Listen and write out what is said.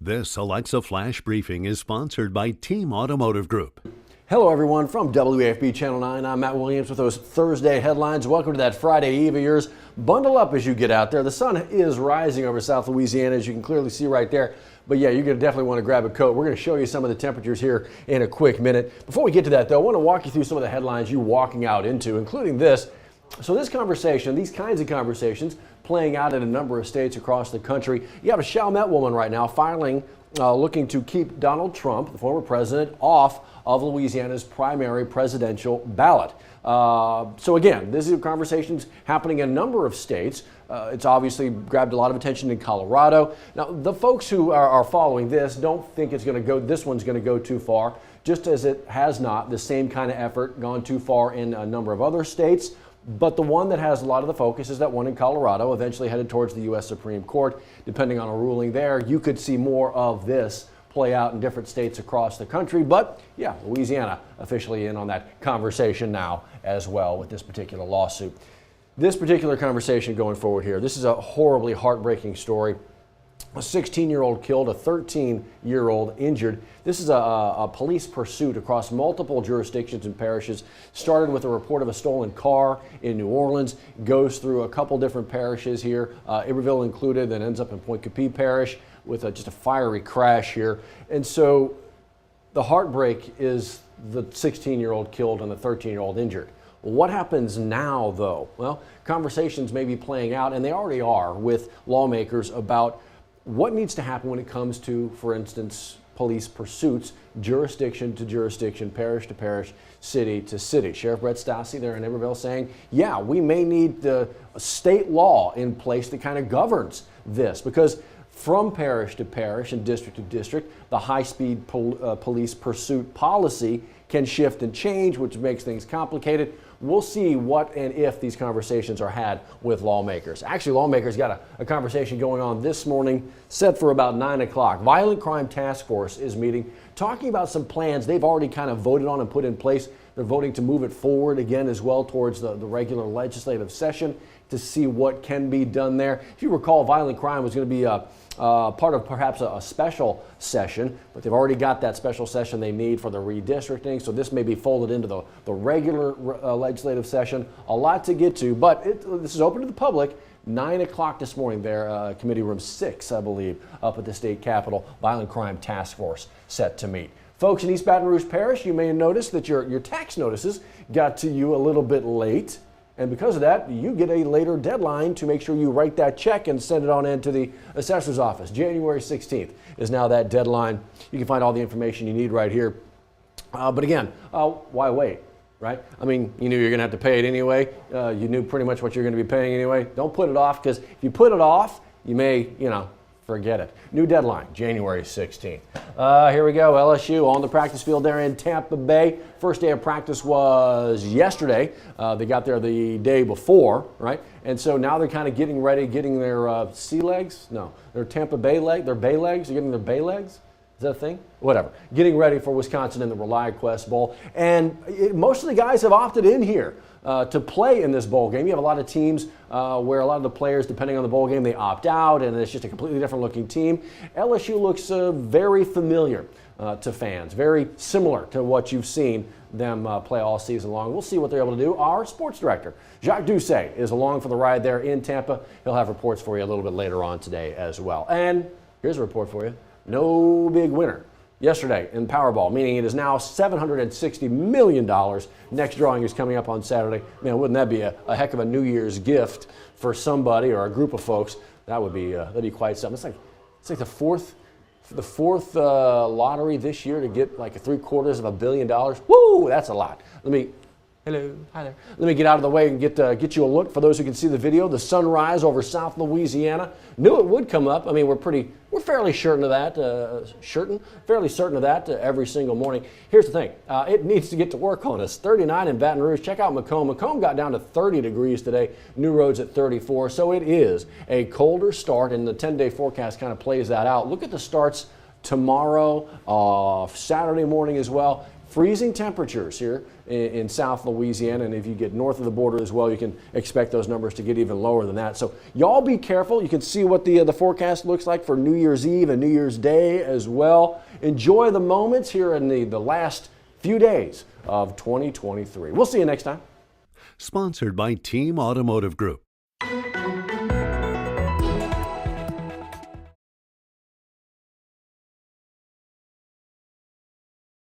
This Alexa Flash Briefing is sponsored by Team Automotive Group. Hello everyone from WAFB Channel 9. I'm Matt Williams with those Thursday headlines. Welcome to that Friday Eve of yours. Bundle up as you get out there. The sun is rising over South Louisiana, as you can clearly see right there. But yeah, you're going to definitely want to grab a coat. We're going to show you some of the temperatures here in a quick minute. Before we get to that though, I want to walk you through some of the headlines you're walking out into, including this. So this conversation, these kinds of conversations, playing out in a number of states across the country. You have a Chalmette woman right now filing, looking to keep Donald Trump, the former president, off of Louisiana's primary presidential ballot. So again, this is conversations happening in a number of states. It's obviously grabbed a lot of attention in Colorado. Now, the folks who are following this don't think it's going to go, this one's going to go too far, just as it has not, the same kind of effort, gone too far in a number of other states. But the one that has a lot of the focus is that one in Colorado, eventually headed towards the U.S. Supreme Court. Depending on a ruling there, you could see more of this play out in different states across the country. But yeah, Louisiana officially in on that conversation now as well with this particular lawsuit. This particular conversation going forward here, this is a horribly heartbreaking story. A 16-year-old killed, a 13-year-old injured. This is a police pursuit across multiple jurisdictions and parishes. Started with a report of a stolen car in New Orleans, goes through a couple different parishes here, Iberville included, then ends up in Point Capee Parish with just a fiery crash here. And so the heartbreak is the 16-year-old killed and the 13-year-old injured. What happens now, though? Well, conversations may be playing out, and they already are, with lawmakers about what needs to happen when it comes to, for instance, police pursuits, jurisdiction to jurisdiction, parish to parish, city to city. Sheriff Brett Stassi there in Iberville saying, yeah, we may need the state law in place that kind of governs this, because from parish to parish and district to district, the high-speed police pursuit policy can shift and change, which makes things complicated. We'll see what and if these conversations are had with lawmakers. Actually, lawmakers got a conversation going on this morning, set for about 9 o'clock. Violent Crime Task Force is meeting, talking about some plans they've already kind of voted on and put in place. They're voting to move it forward again as well towards the regular legislative session to see what can be done there. If you recall, violent crime was going to be part of perhaps a special session, but they've already got that special session they need for the redistricting, so this may be folded into the regular legislative session. A lot to get to, but this is open to the public. 9 o'clock this morning there, Committee Room 6, I believe, up at the state capitol. Violent Crime Task Force set to meet. Folks in East Baton Rouge Parish, you may notice that your tax notices got to you a little bit late. And because of that, you get a later deadline to make sure you write that check and send it on into the Assessors Office. January 16th is now that deadline. You can find all the information you need right here. But again, why wait, right? I mean, you knew you're going to have to pay it anyway. You knew pretty much what you're going to be paying anyway. Don't put it off, because if you put it off, you may, forget it. New deadline, January 16th. Here we go, LSU on the practice field there in Tampa Bay. First day of practice was yesterday. They got there the day before, right? And so now they're kind of getting ready, getting their sea legs. No, their Tampa Bay leg, their bay legs. They're getting their bay legs. Is that a thing? Whatever. Getting ready for Wisconsin in the ReliaQuest Bowl. And most of the guys have opted in here to play in this bowl game. You have a lot of teams where a lot of the players, depending on the bowl game, they opt out, and it's just a completely different looking team. LSU looks very familiar to fans, very similar to what you've seen them play all season long. We'll see what they're able to do. Our sports director, Jacques Doucet, is along for the ride there in Tampa. He'll have reports for you a little bit later on today as well. And here's a report for you. No big winner yesterday in Powerball, meaning it is now $760 million. Next drawing is coming up on Saturday. Man, wouldn't that be a heck of a New Year's gift for somebody or a group of folks? That would be that'd be quite something. It's like the fourth lottery this year to get like $750 million. Woo, that's a lot. Hello, hi there. Let me get out of the way and get you a look for those who can see the video. The sunrise over South Louisiana. Knew it would come up. I mean, we're fairly certain of that. Fairly certain of that every single morning. Here's the thing. It needs to get to work on us. 39 in Baton Rouge. Check out Macomb. Macomb got down to 30 degrees today. New Roads at 34. So it is a colder start, and the 10-day forecast kind of plays that out. Look at the starts tomorrow, Saturday morning as well. freezing temperatures here in South Louisiana, and if you get north of the border as well, you can expect those numbers to get even lower than that. So y'all be careful. You can see what the forecast looks like for New Year's Eve and New Year's Day as well. Enjoy the moments here in the last few days of 2023. We'll see you next time. Sponsored by Team Automotive Group.